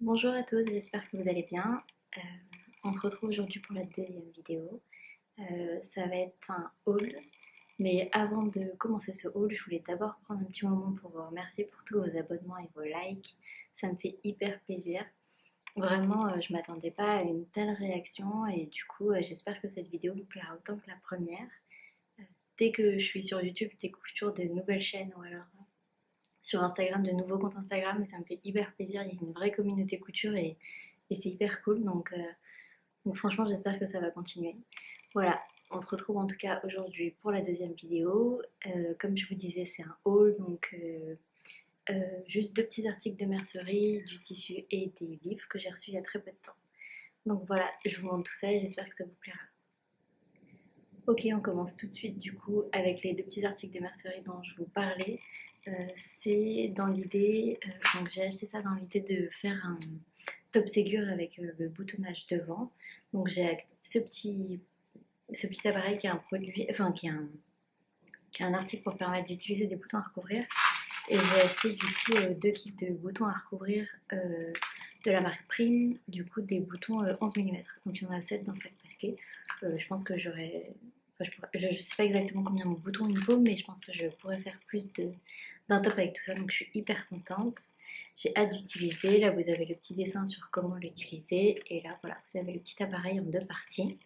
Bonjour à tous, j'espère que vous allez bien. Euh, on se retrouve aujourd'hui pour la deuxième vidéo. Ça va être un haul, mais avant de commencer ce haul, je voulais d'abord prendre un petit moment pour vous remercier pour tous vos abonnements et vos likes. Ça me fait hyper plaisir. Vraiment, je m'attendais pas à une telle réaction et du coup, j'espère que cette vidéo vous plaira autant que la première. Euh, Dès que je suis sur YouTube, je découvre toujours de nouvelles chaînes ou alors sur Instagram, de nouveaux comptes Instagram et ça me fait hyper plaisir. Il y a une vraie communauté couture et c'est hyper cool. Donc franchement, j'espère que ça va continuer. Voilà, on se retrouve en tout cas aujourd'hui pour la deuxième vidéo. Comme je vous disais, c'est un haul, juste deux petits articles de mercerie, du tissu et des livres que j'ai reçus il y a très peu de temps. Donc voilà, je vous montre tout ça et j'espère que ça vous plaira. Ok, on commence tout de suite du coup avec les deux petits articles de mercerie dont je vous parlais. C'est dans l'idée, donc j'ai acheté ça dans l'idée de faire un top Ségur avec le boutonnage devant. Donc j'ai ce petit appareil qui est un produit, enfin qui est un article pour permettre d'utiliser des boutons à recouvrir. Et j'ai acheté du coup deux kits de boutons à recouvrir de la marque Prime, du coup des boutons 11 mm. Donc il y en a 7 dans chaque paquet. Je pense que j'aurais. Enfin, je sais pas exactement combien de boutons il me faut, mais je pense que je pourrais faire d'un top avec tout ça. Donc je suis hyper contente. J'ai hâte d'utiliser. Là, vous avez le petit dessin sur comment l'utiliser. Et là, voilà, vous avez le petit appareil en deux parties.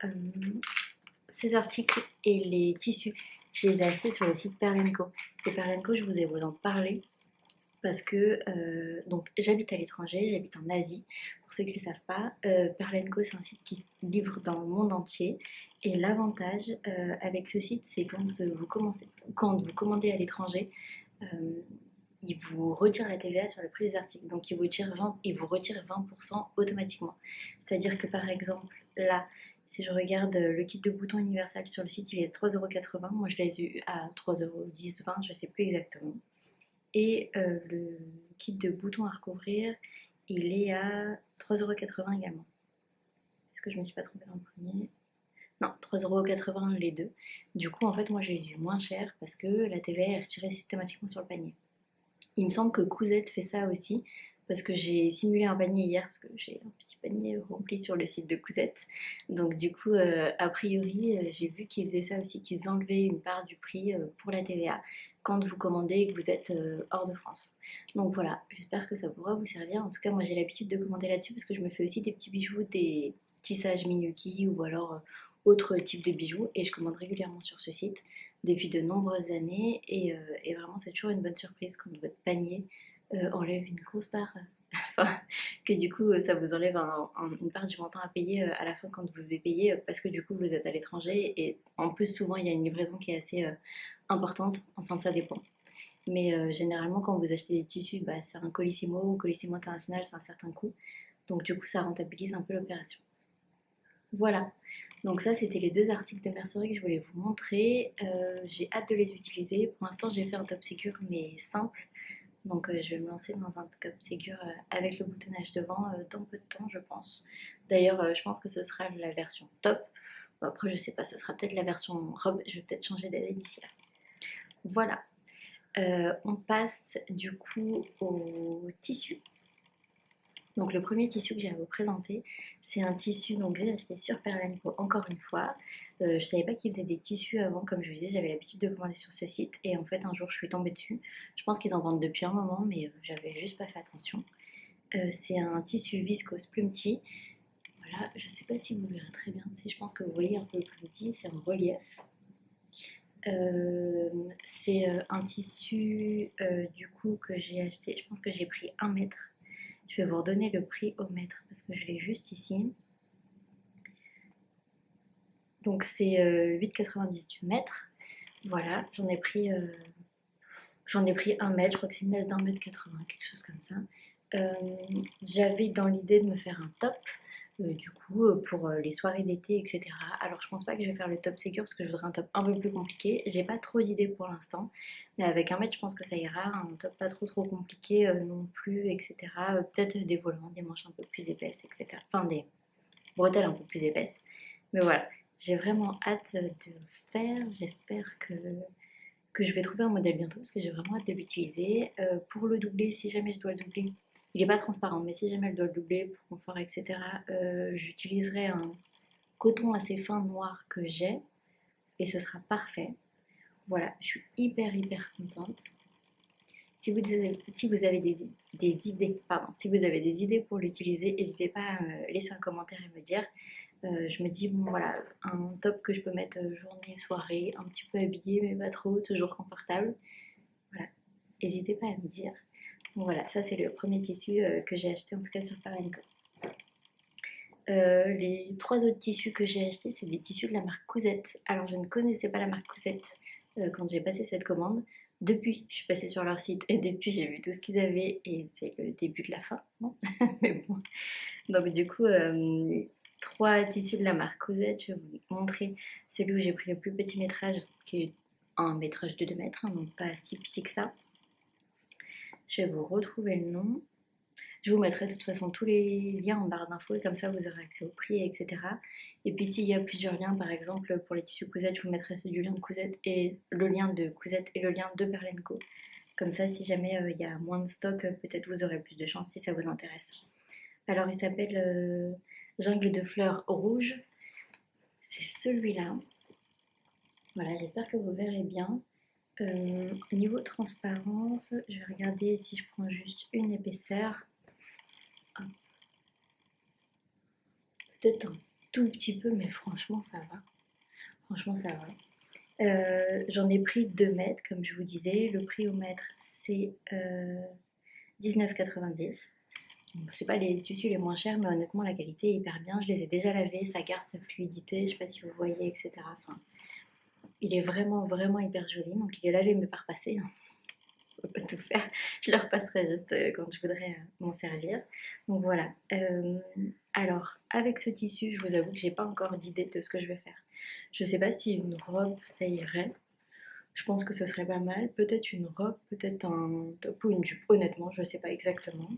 Euh, ces articles et les tissus, je les ai achetés sur le site Perlenco. Et Perlenco, je vous ai vous en parlé parce que donc j'habite à l'étranger, j'habite en Asie. Pour ceux qui ne le savent pas, Perlenco c'est un site qui se livre dans le monde entier. Et l'avantage avec ce site, c'est quand vous commandez à l'étranger, euh, il vous retire la TVA sur le prix des articles. Donc il vous retire 20% automatiquement. C'est-à-dire que par exemple, là, si je regarde le kit de boutons universel sur le site, il est à 3,80 €. Moi, je l'ai eu à 3,10 €, 20, je ne sais plus exactement. Et le kit de boutons à recouvrir, il est à 3,80 € également. Est-ce que je me suis pas trompée dans le premier? Non, 3,80 € les deux. Du coup, en fait, moi, je les ai eu moins cher parce que la TVA est retirée systématiquement sur le panier. Il me semble que Cousette fait ça aussi, parce que j'ai simulé un panier hier, parce que j'ai un petit panier rempli sur le site de Cousette. Donc du coup, a priori, j'ai vu qu'ils faisaient ça aussi, qu'ils enlevaient une part du prix pour la TVA quand vous commandez et que vous êtes hors de France. Donc voilà, j'espère que ça pourra vous servir. En tout cas, moi j'ai l'habitude de commander là-dessus parce que je me fais aussi des petits bijoux, des tissages Miyuki ou alors autres types de bijoux et je commande régulièrement sur ce site depuis de nombreuses années et vraiment c'est toujours une bonne surprise quand votre panier enlève une grosse part, enfin que du coup ça vous enlève une part du montant à payer à la fin quand vous devez payer parce que du coup vous êtes à l'étranger et en plus souvent il y a une livraison qui est assez importante, enfin ça dépend. Mais généralement quand vous achetez des tissus, bah, c'est un Colissimo ou Colissimo international, c'est un certain coût. Donc du coup ça rentabilise un peu l'opération. Voilà, donc ça c'était les deux articles de mercerie que je voulais vous montrer. J'ai hâte de les utiliser. Pour l'instant j'ai fait un top sécure mais simple. Donc je vais me lancer dans un top sécure avec le boutonnage devant dans peu de temps je pense. D'ailleurs je pense que ce sera la version top. Bon, après je sais pas, ce sera peut-être la version robe. Je vais peut-être changer d'avis d'ici là. Voilà. On passe du coup au tissu. Donc le premier tissu que j'ai à vous présenter, c'est un tissu donc que j'ai acheté sur Perlenco encore une fois. Je savais pas qu'ils faisaient des tissus avant, comme je vous disais, j'avais l'habitude de commander sur ce site et en fait un jour je suis tombée dessus. Je pense qu'ils en vendent depuis un moment, mais j'avais juste pas fait attention. C'est un tissu viscose plume tea. Voilà, je sais pas si vous verrez très bien. Si je pense que vous voyez un peu le plume tea, c'est en relief. C'est un tissu du coup que j'ai acheté. Je pense que j'ai pris 1 mètre. Je vais vous redonner le prix au mètre parce que je l'ai juste ici. Donc c'est 8,90 du mètre. Voilà, j'en ai pris 1 mètre. Je crois que c'est une laisse d'1,80 m, quelque chose comme ça. Euh, J'avais dans l'idée de me faire un top. Du coup, pour les soirées d'été, etc. Alors, je pense pas que je vais faire le top sécure parce que je voudrais un top un peu plus compliqué. J'ai pas trop d'idées pour l'instant, mais avec 1 mètre, je pense que ça ira. Un top pas trop compliqué non plus, etc. Peut-être des volants, des manches un peu plus épaisses, etc. Enfin, des bretelles un peu plus épaisses. Mais voilà, j'ai vraiment hâte de le faire. J'espère que je vais trouver un modèle bientôt parce que j'ai vraiment hâte de l'utiliser. Pour le doubler, si jamais je dois le doubler, Il n'est pas transparent, mais si jamais elle doit le doubler pour confort, etc., j'utiliserai un coton assez fin noir que j'ai et ce sera parfait. Voilà, je suis hyper contente. Si vous avez des idées, pardon, si vous avez des idées pour l'utiliser, n'hésitez pas à me laisser un commentaire et me dire. Je me dis, bon voilà, un top que je peux mettre journée, soirée, un petit peu habillé, mais pas trop, toujours confortable. Voilà, n'hésitez pas à me dire. Bon, voilà, ça c'est le premier tissu que j'ai acheté en tout cas sur Parlenco. Les trois autres tissus que j'ai achetés, c'est des tissus de la marque Cousette. Alors je ne connaissais pas la marque Cousette quand j'ai passé cette commande. Depuis, je suis passée sur leur site et depuis j'ai vu tout ce qu'ils avaient et c'est le début de la fin, non? Mais bon. Donc du coup, trois tissus de la marque Cousette. Je vais vous montrer celui où j'ai pris le plus petit métrage, qui est un métrage de 2 mètres, hein, donc pas si petit que ça. Je vais vous retrouver le nom. Je vous mettrai de toute façon tous les liens en barre d'infos et comme ça vous aurez accès au prix, etc. Et puis s'il y a plusieurs liens, par exemple pour les tissus Cousette, je vous mettrai celui du lien de Cousette et le lien de Cousette et le lien de Perlenco. Comme ça, si jamais il y a moins de stock, peut-être vous aurez plus de chance si ça vous intéresse. Alors il s'appelle Jungle de fleurs rouges. C'est celui-là. Voilà, j'espère que vous verrez bien. Niveau transparence, je vais regarder si je prends juste une épaisseur. Peut-être un tout petit peu, mais franchement ça va. Franchement ça va. J'en ai pris 2 mètres, comme je vous disais. Le prix au mètre, c'est 19,90. C'est pas les tissus les moins chers, mais honnêtement, la qualité est hyper bien. Je les ai déjà lavés, ça garde sa fluidité. Je sais pas si vous voyez, etc. Enfin, il est vraiment hyper joli. Donc, il est lavé mais pas repassé, hein. Je peux pas tout faire. Je le repasserai juste quand je voudrais m'en servir. Donc voilà. Alors, avec ce tissu, je vous avoue que j'ai pas encore d'idée de ce que je vais faire. Je sais pas si une robe ça irait. Je pense que ce serait pas mal. Peut-être une robe, peut-être un top ou une jupe. Honnêtement, je sais pas exactement.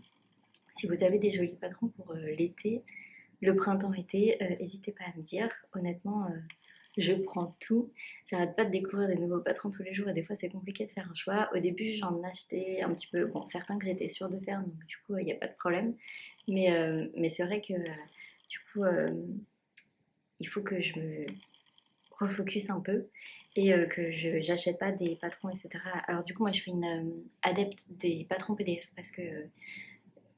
Si vous avez des jolis patrons pour l'été, le printemps-été, n'hésitez pas à me dire. Honnêtement, je prends tout. J'arrête pas de découvrir des nouveaux patrons tous les jours et des fois c'est compliqué de faire un choix. Au début, j'en achetais un petit peu, bon, certains que j'étais sûre de faire, donc du coup, il n'y a pas de problème. Mais c'est vrai que du coup, il faut que je me refocus un peu et que j'achète pas des patrons, etc. Alors du coup, moi, je suis une adepte des patrons PDF parce que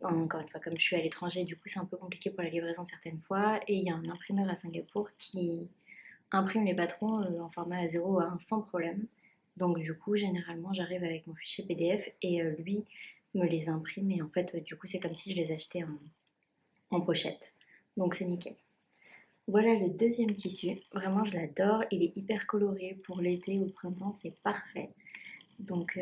encore une fois, comme je suis à l'étranger, du coup, c'est un peu compliqué pour la livraison certaines fois. Et il y a un imprimeur à Singapour qui imprime les patrons en format A0 ou A1 sans problème. Donc, du coup, généralement, j'arrive avec mon fichier PDF et lui me les imprime. Et en fait, du coup, c'est comme si je les achetais en pochette. Donc, c'est nickel. Voilà le deuxième tissu. Vraiment, je l'adore. Il est hyper coloré pour l'été ou le printemps, c'est parfait. Donc,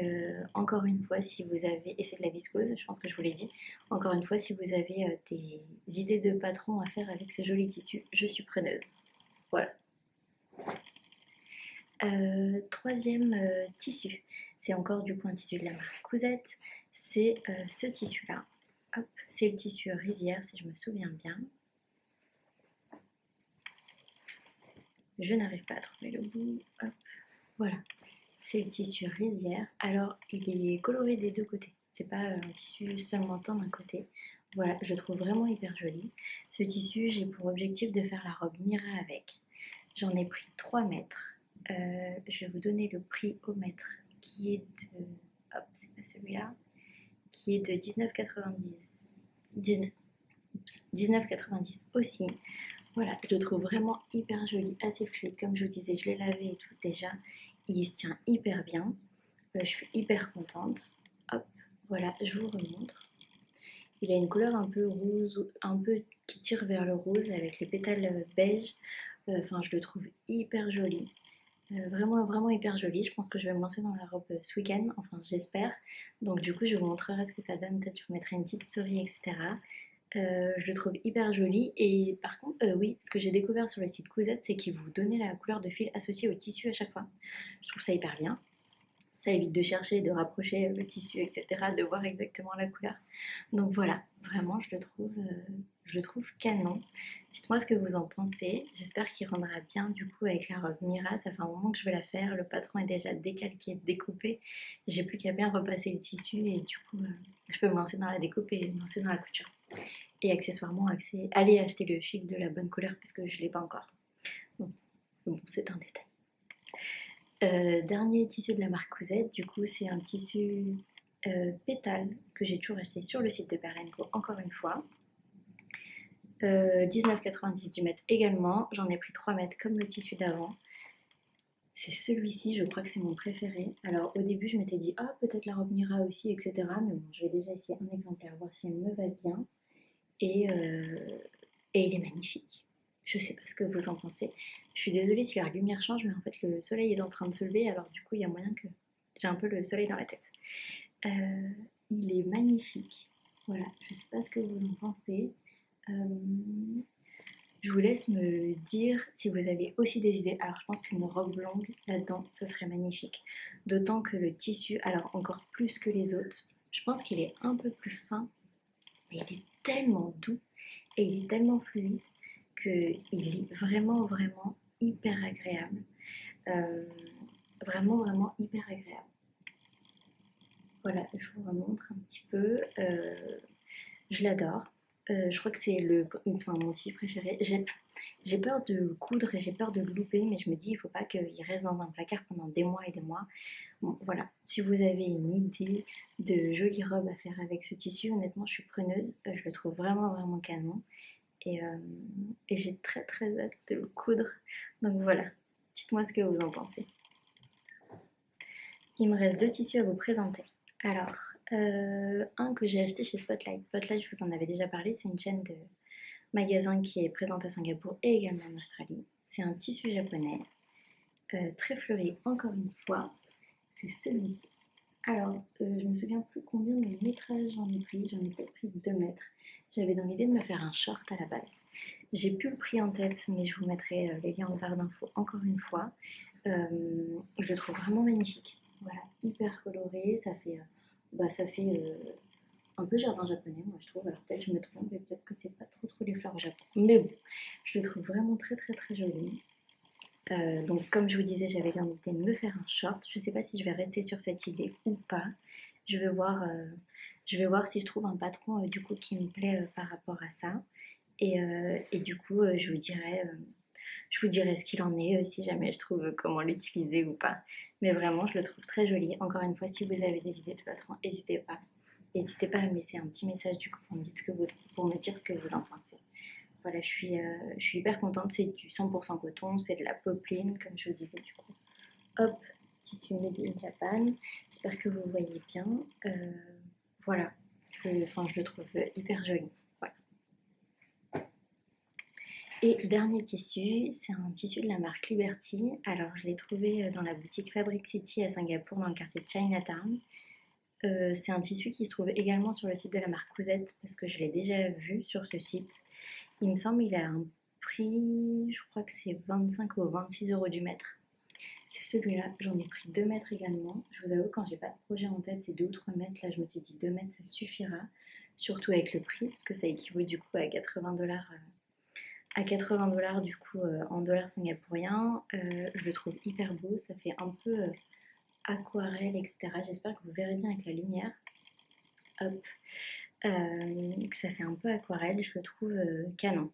encore une fois, si vous avez, et c'est de la viscose, je pense que je vous l'ai dit, encore une fois, si vous avez des idées de patrons à faire avec ce joli tissu, je suis preneuse. Voilà. Troisième tissu, c'est encore du coup un tissu de la marque Cousette, c'est ce tissu-là. Hop, c'est le tissu rizière, si je me souviens bien. Je n'arrive pas à trouver le bout. Hop, voilà. C'est le tissu rizière. Alors, il est coloré des deux côtés. C'est pas un tissu seulement teint d'un côté. Voilà, je le trouve vraiment hyper joli. Ce tissu, j'ai pour objectif de faire la robe Mira avec. J'en ai pris 3 mètres. Je vais vous donner le prix au mètre qui est de... Hop, c'est pas celui-là. Qui est de 19,90. 19,90 aussi. Voilà, je le trouve vraiment hyper joli, assez fluide. Comme je vous disais, je l'ai lavé et tout déjà. Il se tient hyper bien. Je suis hyper contente. Hop, voilà, je vous remontre. Il a une couleur un peu rose, un peu qui tire vers le rose avec les pétales beige. Enfin, je le trouve hyper joli. Vraiment hyper joli. Je pense que je vais me lancer dans la robe ce week-end. Enfin, j'espère. Donc, du coup, je vous montrerai ce que ça donne. Peut-être je vous mettrai une petite story, etc. Je le trouve hyper joli. Et par contre, oui, ce que j'ai découvert sur le site Cousette, c'est qu'ils vous donnaient la couleur de fil associée au tissu à chaque fois. Je trouve ça hyper bien. Ça évite de chercher, de rapprocher le tissu, etc., de voir exactement la couleur. Donc voilà, vraiment, je le trouve canon. Dites-moi ce que vous en pensez. J'espère qu'il rendra bien du coup avec la robe Mira. Ça fait un moment que je veux la faire. Le patron est déjà décalqué, découpé. J'ai plus qu'à bien repasser le tissu et du coup, je peux me lancer dans la découpe et me lancer dans la couture. Et accessoirement, allez acheter le fil de la bonne couleur parce que je ne l'ai pas encore. Donc, bon, c'est un détail. Dernier tissu de la marque Cousette, du coup c'est un tissu pétale que j'ai toujours acheté sur le site de Berlenco encore une fois. 19,90 du mètre également, j'en ai pris 3 mètres comme le tissu d'avant. C'est celui-ci, je crois que c'est mon préféré. Alors au début je m'étais dit, ah peut-être la robe Mira aussi, etc. Mais bon, je vais déjà essayer un exemplaire, voir si elle me va bien. Et, il est magnifique. Je sais pas ce que vous en pensez. Je suis désolée si la lumière change, mais en fait le soleil est en train de se lever, alors du coup il y a moyen que j'ai un peu le soleil dans la tête. Il est magnifique. Voilà, je sais pas ce que vous en pensez. Je vous laisse me dire si vous avez aussi des idées. Alors je pense qu'une robe longue là-dedans, ce serait magnifique. D'autant que le tissu, alors encore plus que les autres, je pense qu'il est un peu plus fin, mais il est tellement doux et il est tellement fluide qu'il est vraiment, vraiment hyper agréable. Euh, vraiment, vraiment hyper agréable. Voilà, je vous remontre un petit peu. Je l'adore. Je crois que c'est mon tissu préféré. J'ai peur de coudre et j'ai peur de le louper, mais je me dis, il ne faut pas qu'il reste dans un placard pendant des mois et des mois. Bon, voilà. Si vous avez une idée de jolie robe à faire avec ce tissu, honnêtement, je suis preneuse. Je le trouve vraiment, vraiment canon. Et j'ai très, très hâte de le coudre. Donc voilà. Dites-moi ce que vous en pensez. Il me reste 2 tissus à vous présenter. Alors, un que j'ai acheté chez Spotlight. Spotlight, je vous en avais déjà parlé, c'est une chaîne de magasins qui est présente à Singapour et également en Australie. C'est un tissu japonais, très fleuri encore une fois. C'est celui-ci. Alors, je me souviens plus combien de métrages j'en ai pris. J'en ai peut-être pris 2 mètres. J'avais dans l'idée de me faire un short à la base. J'ai plus le prix en tête, mais je vous mettrai les liens en barre d'infos encore une fois. Je le trouve vraiment magnifique. Voilà, hyper coloré. Ça fait un peu jardin japonais, moi je trouve. Alors peut-être je me trompe et peut-être que c'est pas trop les fleurs au Japon. Mais bon, je le trouve vraiment très très très joli. Donc comme je vous disais, j'avais dans l'idée de me faire un short. Je sais pas si je vais rester sur cette idée ou pas. Je vais voir si je trouve un patron du coup qui me plaît par rapport à ça. Et du coup, je vous dirai ce qu'il en est, si jamais je trouve comment l'utiliser ou pas. Mais vraiment, je le trouve très joli. Encore une fois, si vous avez des idées de patron, n'hésitez pas. N'hésitez pas à me laisser un petit message du coup pour me dire ce que vous en pensez. Voilà, je suis hyper contente. C'est du 100% coton, c'est de la popeline, comme je vous disais du coup. Hop, tissu made in Japan. J'espère que vous voyez bien. Voilà, je le trouve hyper joli. Voilà. Et dernier tissu, c'est un tissu de la marque Liberty. Alors, je l'ai trouvé dans la boutique Fabric City à Singapour, dans le quartier de Chinatown. C'est un tissu qui se trouve également sur le site de la marque Cousette parce que je l'ai déjà vu sur ce site. Il me semble qu'il a un prix, je crois que c'est 25 ou 26 euros du mètre. C'est celui-là, j'en ai pris 2 mètres également. Je vous avoue, quand j'ai pas de projet en tête, c'est 2 ou 3 mètres. Là, je me suis dit 2 mètres, ça suffira. Surtout avec le prix, parce que ça équivaut du coup à 80 dollars. À 80 dollars du coup en dollars singapouriens. Je le trouve hyper beau, ça fait un peu aquarelle, etc. J'espère que vous verrez bien avec la lumière. Hop. Que ça fait un peu aquarelle, je le trouve canon.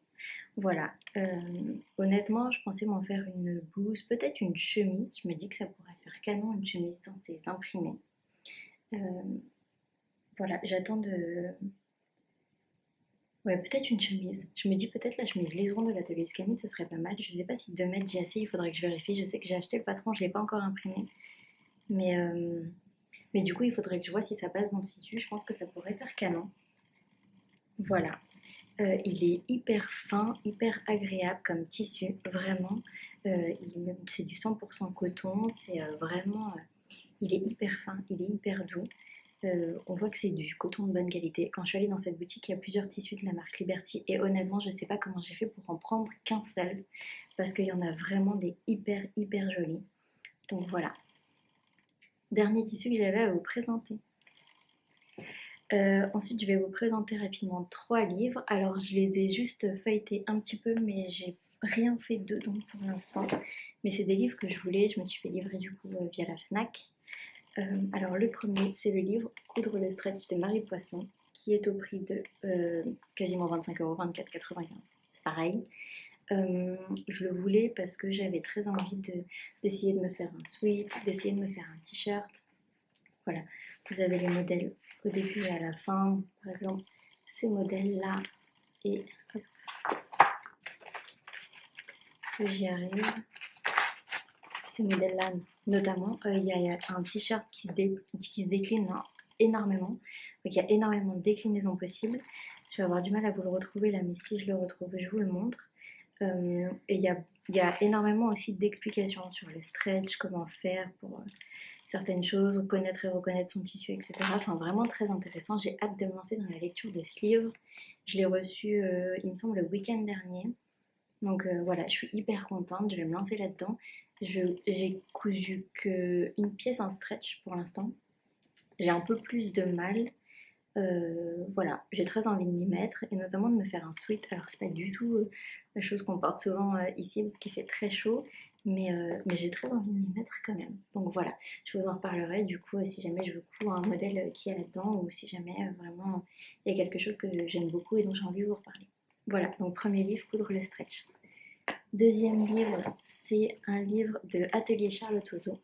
Voilà. Honnêtement, je pensais m'en faire une blouse, peut-être une chemise. Je me dis que ça pourrait faire canon une chemise dans ces imprimés. Voilà, j'attends de. Ouais, peut-être une chemise. Je me dis peut-être la chemise liseron de l'atelier Scamit, ce serait pas mal. Je sais pas si 2 mètres j'ai assez, il faudrait que je vérifie. Je sais que j'ai acheté le patron, je l'ai pas encore imprimé. Mais du coup, il faudrait que je vois si ça passe dans le tissu. Je pense que ça pourrait faire canon. Voilà. Il est hyper fin, hyper agréable comme tissu, vraiment. C'est du 100% coton, c'est vraiment. Il est hyper fin, il est hyper doux. On voit que c'est du coton de bonne qualité. Quand je suis allée dans cette boutique, il y a plusieurs tissus de la marque Liberty et honnêtement, je sais pas comment j'ai fait pour en prendre qu'un seul parce qu'il y en a vraiment des hyper jolis. Donc voilà. dernier tissu que j'avais à vous présenter. Ensuite, je vais vous présenter rapidement 3 livres. Alors, je les ai juste feuilletés un petit peu, mais j'ai rien fait dedans pour l'instant. Mais c'est des livres que je voulais, je me suis fait livrer du coup via la FNAC. Alors, le premier, c'est le livre Coudre le stretch de Marie Poisson, qui est au prix de quasiment 25 €, 24,95 €. C'est pareil. Je le voulais parce que j'avais très envie d'essayer de me faire un sweat, d'essayer de me faire un t-shirt. Voilà, vous avez les modèles au début et à la fin. Par exemple, ces modèles-là, et hop, que j'y arrive. Ces modèles-là, notamment, il y a un t-shirt qui se décline là, énormément. Donc, il y a énormément de déclinaisons possibles. Je vais avoir du mal à vous le retrouver là, mais si je le retrouve, je vous le montre. Et il y a énormément aussi d'explications sur le stretch, comment faire pour certaines choses, connaître et reconnaître son tissu, etc. Enfin, vraiment très intéressant. J'ai hâte de me lancer dans la lecture de ce livre. Je l'ai reçu, il me semble, le week-end dernier. Donc voilà, je suis hyper contente, je vais me lancer là-dedans. J'ai cousu qu'une pièce en stretch pour l'instant. J'ai un peu plus de mal. Voilà, j'ai très envie de m'y mettre et notamment de me faire un sweat. Alors c'est pas du tout la chose qu'on porte souvent ici parce qu'il fait très chaud, mais j'ai très envie de m'y mettre quand même. Donc voilà, je vous en reparlerai du coup si jamais je vous couds un modèle qui est là-dedans ou si jamais vraiment il y a quelque chose que j'aime beaucoup et dont j'ai envie de vous reparler. Voilà, donc premier livre, Coudre le stretch. Deuxième livre, c'est un livre de Atelier Charlotte Ozo.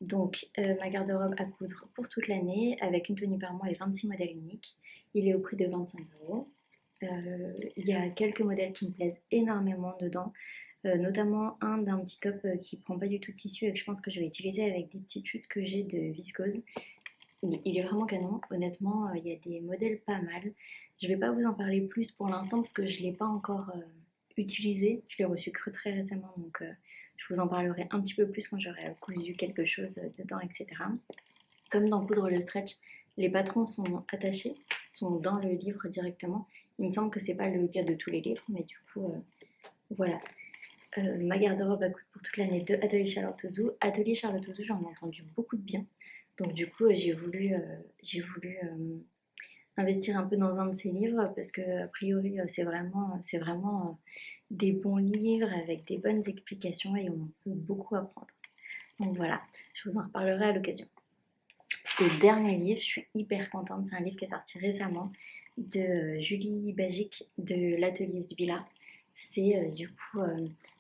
Donc, ma garde-robe à coudre pour toute l'année, avec une tenue par mois et 26 modèles uniques. Il est au prix de 25 €. Il y a quelques modèles qui me plaisent énormément dedans, notamment un d'un petit top qui prend pas du tout de tissu et que je pense que je vais utiliser avec des petites chutes que j'ai de viscose. Il est vraiment canon, honnêtement, il y a des modèles pas mal. Je vais pas vous en parler plus pour l'instant parce que je l'ai pas encore utilisé. Je l'ai reçu que très récemment, donc je vous en parlerai un petit peu plus quand j'aurai cousu quelque chose dedans, etc. Comme dans Coudre le stretch, les patrons sont attachés, sont dans le livre directement. Il me semble que c'est pas le cas de tous les livres, mais du coup, voilà. Ma garde-robe à coudre pour toute l'année de Atelier Charlotte Ozo. Atelier Charlotte Ozo, j'en ai entendu beaucoup de bien. Donc du coup, j'ai voulu investir un peu dans un de ces livres parce que a priori, c'est vraiment des bons livres avec des bonnes explications et on peut beaucoup apprendre. Donc voilà, je vous en reparlerai à l'occasion. Et dernier livre, je suis hyper contente, c'est un livre qui est sorti récemment de Julie Bagic de l'atelier Svilla. C'est du coup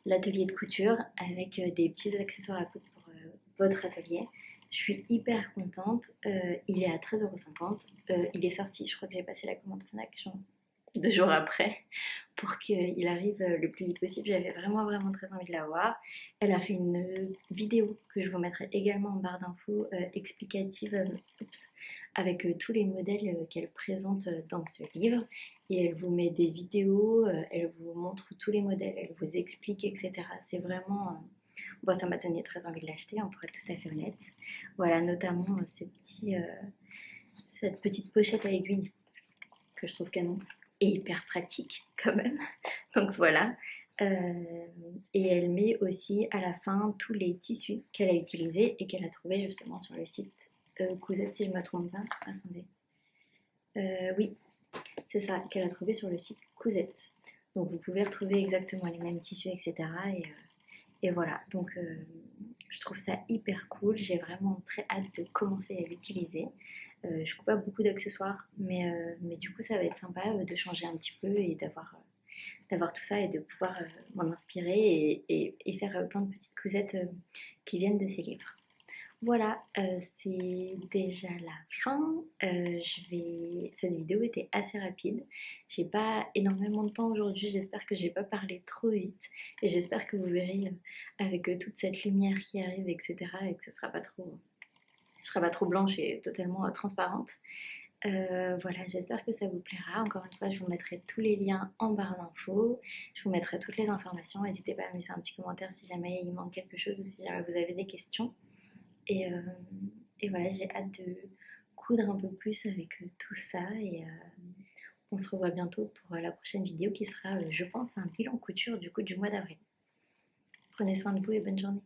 l'atelier de couture avec des petits accessoires à coudre pour votre atelier. Je suis hyper contente, il est à 13,50 €. Il est sorti, je crois que j'ai passé la commande Fnac genre 2 jours après pour qu'il arrive le plus vite possible. J'avais vraiment très envie de la voir. Elle a fait une vidéo que je vous mettrai également en barre d'infos explicative avec tous les modèles qu'elle présente dans ce livre. Et elle vous met des vidéos, elle vous montre tous les modèles, elle vous explique, etc. C'est vraiment... Bon, ça m'a donné très envie de l'acheter, on pourrait être tout à fait honnête. Voilà, notamment cette petite pochette à aiguille que je trouve canon et hyper pratique quand même. Donc voilà. Et elle met aussi à la fin tous les tissus qu'elle a utilisés et qu'elle a trouvés justement sur le site Cousette, si je ne me trompe pas. Attendez. Oui, c'est ça, qu'elle a trouvé sur le site Cousette. Donc vous pouvez retrouver exactement les mêmes tissus, etc. Et voilà, donc je trouve ça hyper cool. J'ai vraiment très hâte de commencer à l'utiliser. Je coupe pas beaucoup d'accessoires, mais du coup ça va être sympa de changer un petit peu et d'avoir tout ça et de pouvoir m'en inspirer et faire plein de petites cousettes qui viennent de ces livres. Voilà, c'est déjà la fin. Cette vidéo était assez rapide. J'ai pas énormément de temps aujourd'hui. J'espère que j'ai pas parlé trop vite. Et j'espère que vous verrez avec toute cette lumière qui arrive, etc. Et que je serai pas trop blanche et totalement transparente. Voilà, j'espère que ça vous plaira. Encore une fois, je vous mettrai tous les liens en barre d'infos. Je vous mettrai toutes les informations. N'hésitez pas à me laisser un petit commentaire si jamais il manque quelque chose ou si jamais vous avez des questions. Et, euh, et voilà, j'ai hâte de coudre un peu plus avec tout ça. Et on se revoit bientôt pour la prochaine vidéo qui sera, je pense, un bilan couture du coup du mois d'avril. Prenez soin de vous et bonne journée.